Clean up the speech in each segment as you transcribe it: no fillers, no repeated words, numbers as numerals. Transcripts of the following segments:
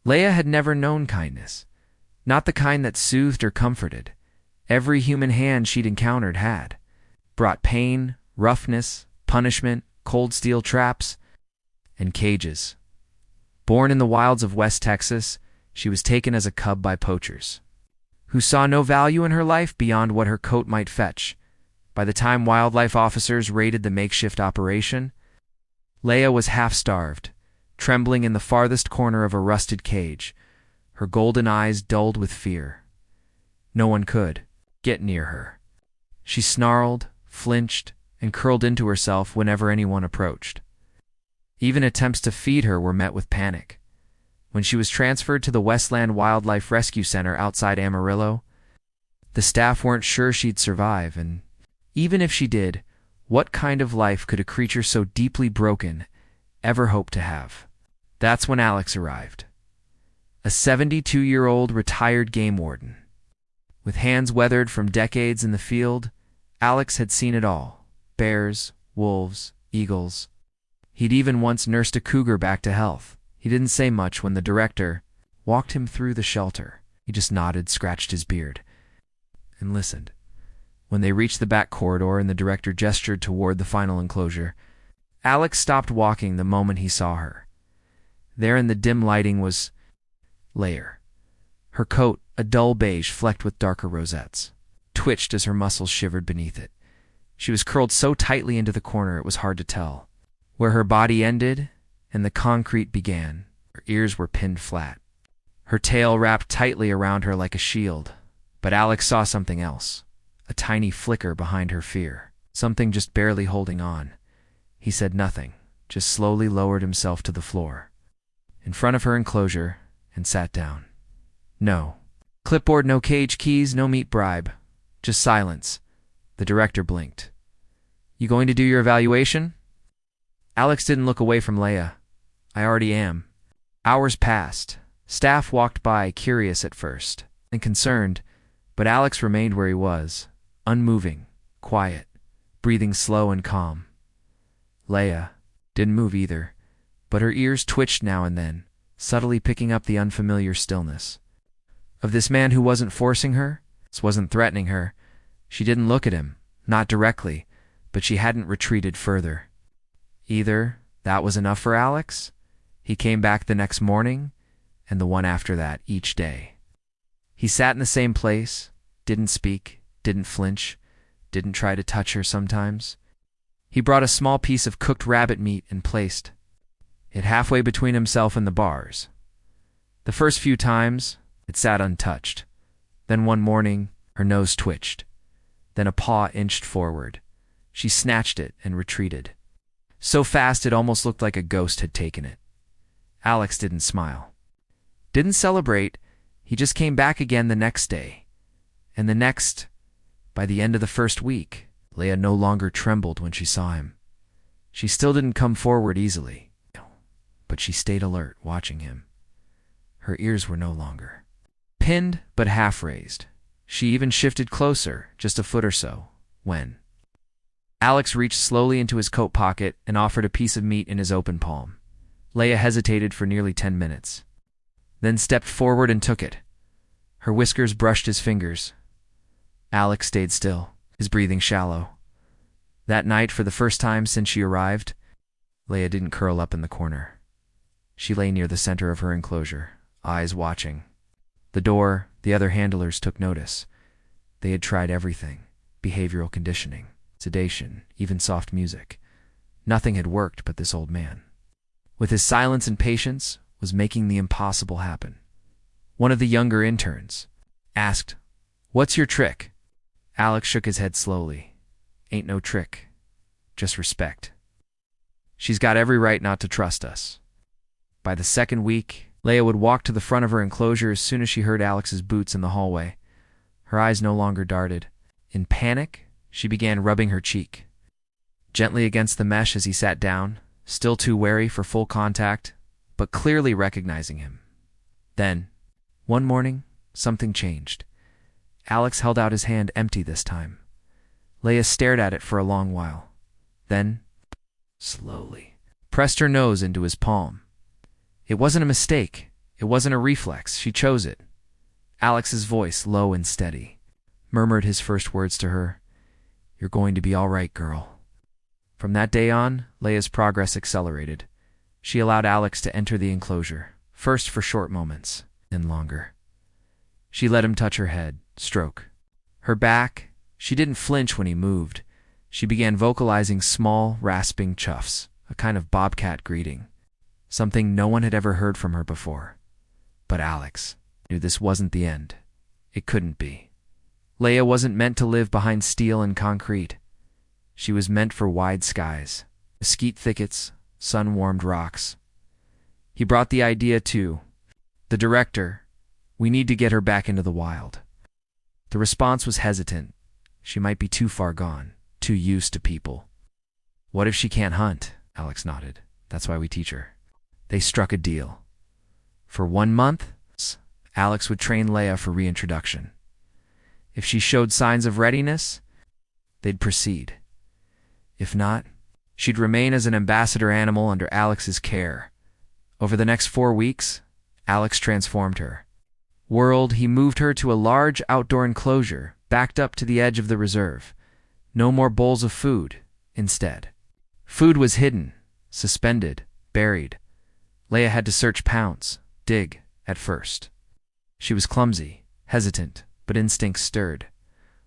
Leia had never known kindness, not the kind that soothed or comforted. Every human hand she'd encountered had brought pain, roughness, punishment, cold steel traps, and cages. Born in the wilds of West Texas, she was taken as a cub by poachers, who saw no value in her life beyond what her coat might fetch. By the time wildlife officers raided the makeshift operation, Leia was half-starved, trembling in the farthest corner of a rusted cage, her golden eyes dulled with fear. No one could get near her. She snarled, flinched, and curled into herself whenever anyone approached. Even attempts to feed her were met with panic. When she was transferred to the Westland Wildlife Rescue Center outside Amarillo, the staff weren't sure she'd survive, and even if she did, what kind of life could a creature so deeply broken ever hope to have? That's when Alex arrived. A 72-year-old retired game warden. With hands weathered from decades in the field, Alex had seen it all. Bears, wolves, eagles. He'd even once nursed a cougar back to health. He didn't say much when the director walked him through the shelter. He just nodded, scratched his beard, and listened. When they reached the back corridor and the director gestured toward the final enclosure, Alex stopped walking the moment he saw her. There in the dim lighting was Leia. Her coat, a dull beige flecked with darker rosettes, twitched as her muscles shivered beneath it. She was curled so tightly into the corner it was hard to tell where her body ended and the concrete began. Her ears were pinned flat, her tail wrapped tightly around her like a shield. But Alex saw something else, a tiny flicker behind her fear, something just barely holding on. He said nothing, just slowly lowered himself to the floor in front of her enclosure and sat down. No clipboard, no cage keys, no meat bribe, just silence. The director blinked. You going to do your evaluation? Alex didn't look away from Leia. I already am. Hours passed. Staff walked by, curious at first and concerned, but Alex remained where he was, unmoving, quiet, breathing slow and calm. Leia didn't move either, but her ears twitched now and then, subtly picking up the unfamiliar stillness of this man who wasn't forcing her, wasn't threatening her. She didn't look at him, not directly, but she hadn't retreated further. Either that was enough for Alex. He came back the next morning, and the one after that each day. He sat in the same place, didn't speak, didn't flinch, didn't try to touch her sometimes. He brought a small piece of cooked rabbit meat and placed it halfway between himself and the bars. The first few times, it sat untouched. Then one morning, her nose twitched. Then a paw inched forward. She snatched it and retreated, so fast it almost looked like a ghost had taken it. Alex didn't smile, didn't celebrate. He just came back again the next day, and the next. By the end of the first week, Leia no longer trembled when she saw him. She still didn't come forward easily, but she stayed alert, watching him. Her ears were no longer pinned, but half-raised. She even shifted closer, just a foot or so, when Alex reached slowly into his coat pocket and offered a piece of meat in his open palm. Leia hesitated for nearly 10 minutes, then stepped forward and took it. Her whiskers brushed his fingers. Alex stayed still, his breathing shallow. That night, for the first time since she arrived, Leia didn't curl up in the corner. She lay near the center of her enclosure, eyes watching. The door, the other handlers took notice. They had tried everything: behavioral conditioning, sedation, even soft music. Nothing had worked, but this old man, with his silence and patience, was making the impossible happen. One of the younger interns asked, "What's your trick?" Alex shook his head slowly. "Ain't no trick, just respect. She's got every right not to trust us." By the second week, Leia would walk to the front of her enclosure as soon as she heard Alex's boots in the hallway. Her eyes no longer darted. In panic, she began rubbing her cheek gently against the mesh as he sat down, still too wary for full contact, but clearly recognizing him. Then, one morning, something changed. Alex held out his hand, empty this time. Leia stared at it for a long while, then, slowly, pressed her nose into his palm. It wasn't a mistake. It wasn't a reflex. She chose it. Alex's voice, low and steady, murmured his first words to her. "You're going to be all right, girl." From that day on, Leia's progress accelerated. She allowed Alex to enter the enclosure, first for short moments, then longer. She let him touch her head, stroke her back. She didn't flinch when he moved. She began vocalizing small, rasping chuffs, a kind of Bobcat greeting, something no one had ever heard from her before. But Alex knew this wasn't the end. It couldn't be. Leia wasn't meant to live behind steel and concrete. She was meant for wide skies, mesquite thickets, sun-warmed rocks. He brought the idea to the director. "We need to get her back into the wild." The response was hesitant. She might be too far gone, too used to people. "What if she can't hunt?" Alex nodded. "That's why we teach her." They struck a deal. For 1 month, Alex would train Leia for reintroduction. If she showed signs of readiness, they'd proceed. If not, she'd remain as an ambassador animal under Alex's care. Over the next 4 weeks, Alex transformed her. He moved her to a large outdoor enclosure backed up to the edge of the reserve. No more bowls of food, instead. Food was hidden, suspended, buried. Leia had to search pounds, dig, at first. She was clumsy, hesitant, but instincts stirred.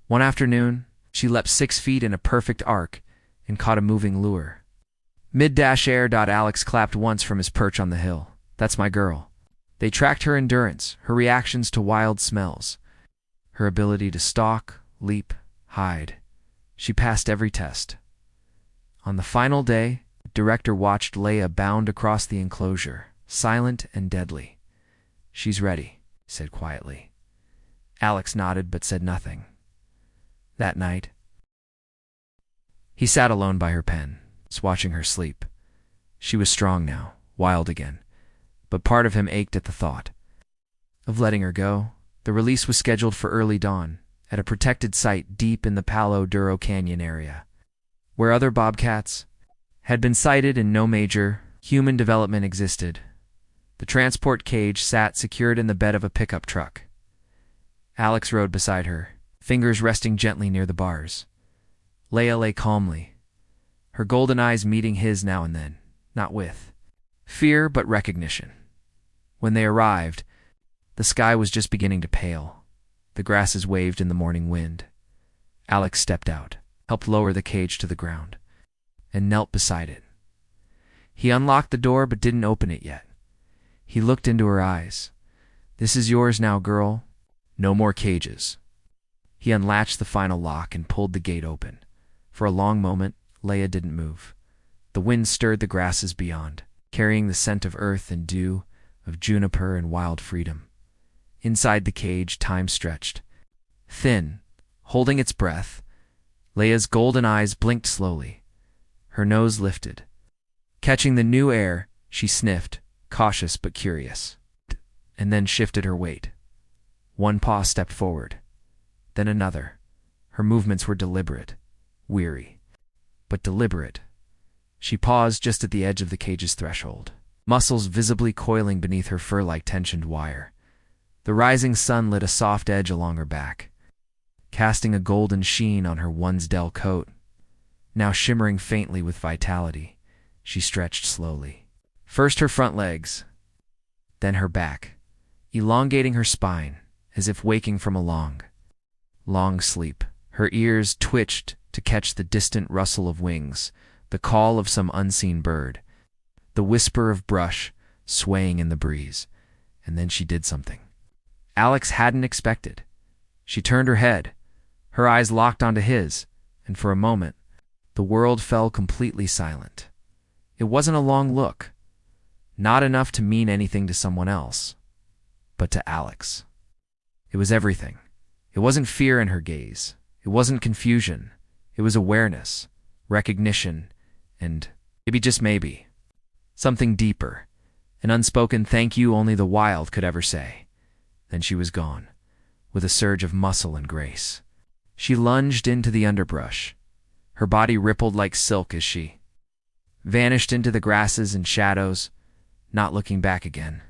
One afternoon, she leapt 6 feet in a perfect arc and caught a moving lure. Mid-air. Alex clapped once from his perch on the hill. "That's my girl." They tracked her endurance, her reactions to wild smells, her ability to stalk, leap, hide. She passed every test. On the final day, the director watched Leia bound across the enclosure, silent and deadly. "She's ready," he said quietly. Alex nodded but said nothing. That night, he sat alone by her pen, watching her sleep. She was strong now, wild again, but part of him ached at the thought of letting her go. The release was scheduled for early dawn, at a protected site deep in the Palo Duro Canyon area, where other bobcats had been sighted and no major human development existed. The transport cage sat secured in the bed of a pickup truck. Alex rode beside her, fingers resting gently near the bars. Leia lay calmly, her golden eyes meeting his now and then, not with fear but recognition. When they arrived, the sky was just beginning to pale. The grasses waved in the morning wind. Alex stepped out, helped lower the cage to the ground, and knelt beside it. He unlocked the door but didn't open it yet. He looked into her eyes. "This is yours now, girl. No more cages." He unlatched the final lock and pulled the gate open. For a long moment, Leia didn't move. The wind stirred the grasses beyond, carrying the scent of earth and dew, of juniper and wild freedom. Inside the cage, time stretched. Thin, holding its breath, Leia's golden eyes blinked slowly. Her nose lifted. Catching the new air, she sniffed, cautious but curious, and then shifted her weight. One paw stepped forward, then another. Her movements were deliberate, weary, but deliberate. She paused just at the edge of the cage's threshold, muscles visibly coiling beneath her fur like tensioned wire. The rising sun lit a soft edge along her back, casting a golden sheen on her once-dull coat. Now shimmering faintly with vitality, she stretched slowly. First her front legs, then her back, elongating her spine, as if waking from a long sleep. Her ears twitched to catch the distant rustle of wings, the call of some unseen bird, the whisper of brush swaying in the breeze. And then she did something Alex hadn't expected. She turned her head, her eyes locked onto his, and for a moment, the world fell completely silent. It wasn't a long look, not enough to mean anything to someone else, but to Alex. It was everything. It wasn't fear in her gaze. It wasn't confusion. It was awareness, recognition, and maybe, just maybe, something deeper, an unspoken thank you only the wild could ever say. Then she was gone, with a surge of muscle and grace. She lunged into the underbrush. Her body rippled like silk as she vanished into the grasses and shadows, not looking back again.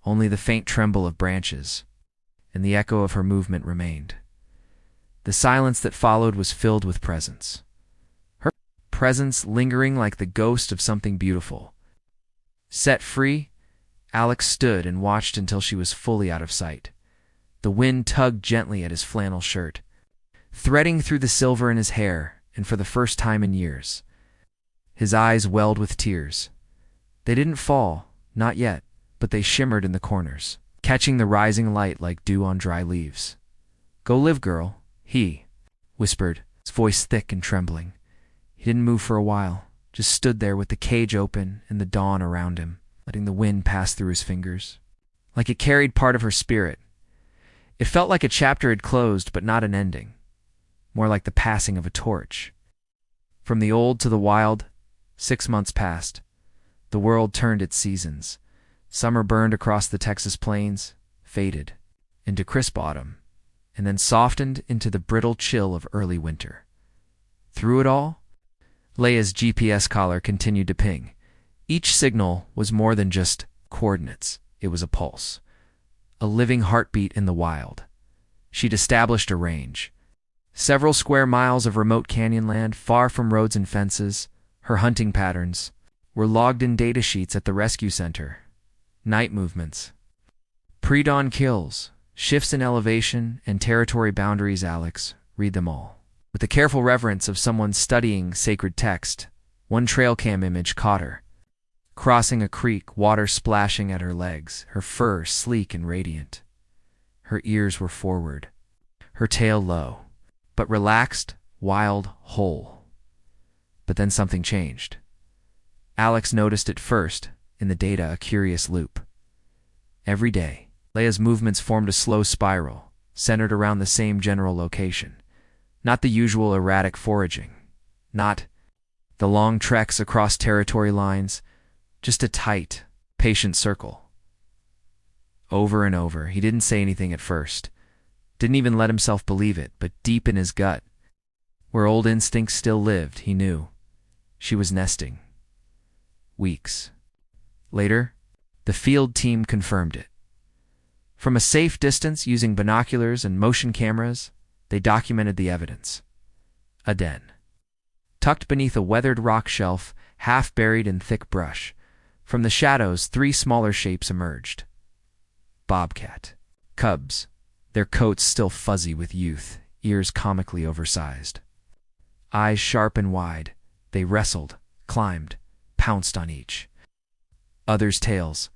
only the faint tremble of branches, and the echo of her movement remained. The silence that followed was filled with presence. Her presence lingering like the ghost of something beautiful. Set free, Alex stood and watched until she was fully out of sight. The wind tugged gently at his flannel shirt, threading through the silver in his hair, and for the first time in years, his eyes welled with tears. They didn't fall, not yet, but they shimmered in the corners, catching the rising light like dew on dry leaves. "Go live, girl," he whispered, his voice thick and trembling. He didn't move for a while, just stood there with the cage open and the dawn around him, letting the wind pass through his fingers. Like it carried part of her spirit. It felt like a chapter had closed, but not an ending. More like the passing of a torch. From the old to the wild, 6 months passed. The world turned its seasons. Summer burned across the Texas plains, faded into crisp autumn, and then softened into the brittle chill of early winter. Through it all, Leia's GPS collar continued to ping. Each signal was more than just coordinates. It was a pulse, a living heartbeat in the wild. She'd established a range. Several square miles of remote canyon land, far from roads and fences. Her hunting patterns were logged in data sheets at the rescue center. Night movements, pre-dawn kills, shifts in elevation, and territory boundaries. Alex read them all. With the careful reverence of someone studying sacred text, one trail cam image caught her. Crossing a creek, water splashing at her legs, her fur sleek and radiant. Her ears were forward, her tail low, but relaxed, wild, whole. But then something changed. Alex noticed it first, in the data, a curious loop. Every day, Leia's movements formed a slow spiral, centered around the same general location. Not the usual erratic foraging. Not the long treks across territory lines. Just a tight, patient circle. Over and over, he didn't say anything at first. Didn't even let himself believe it, but deep in his gut, where old instincts still lived, he knew. She was nesting. Weeks later, the field team confirmed it. From a safe distance, using binoculars and motion cameras, they documented the evidence. A den. Tucked beneath a weathered rock shelf, half buried in thick brush. From the shadows, 3 smaller shapes emerged. Bobcat. Cubs, their coats still fuzzy with youth, ears comically oversized. Eyes sharp and wide, they wrestled, climbed, pounced on each. Others' tails,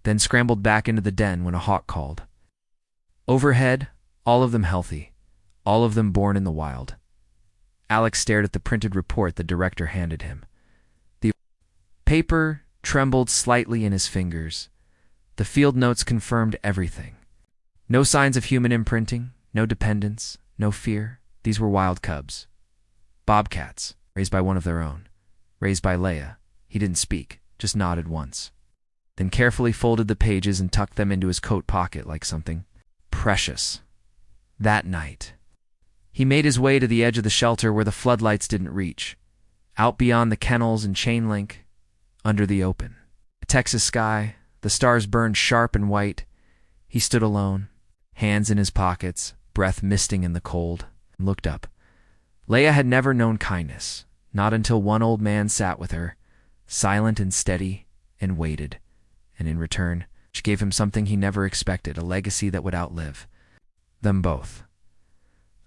then scrambled back into the den when a hawk called. Overhead, all of them healthy, all of them born in the wild. Alex stared at the printed report the director handed him. The paper trembled slightly in his fingers. The field notes confirmed everything. No signs of human imprinting, no dependence, no fear. These were wild cubs. Bobcats, raised by one of their own. Raised by Leia. He didn't speak, just nodded once. Then carefully folded the pages and tucked them into his coat pocket like something precious. That night, he made his way to the edge of the shelter where the floodlights didn't reach. Out beyond the kennels and chain link, under the open. The Texas sky, the stars burned sharp and white. He stood alone, hands in his pockets, breath misting in the cold, and looked up. Leia had never known kindness, not until one old man sat with her, silent and steady, and waited. And in return, she gave him something he never expected, a legacy that would outlive them both.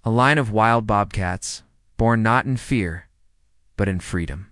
A line of wild bobcats, born not in fear, but in freedom.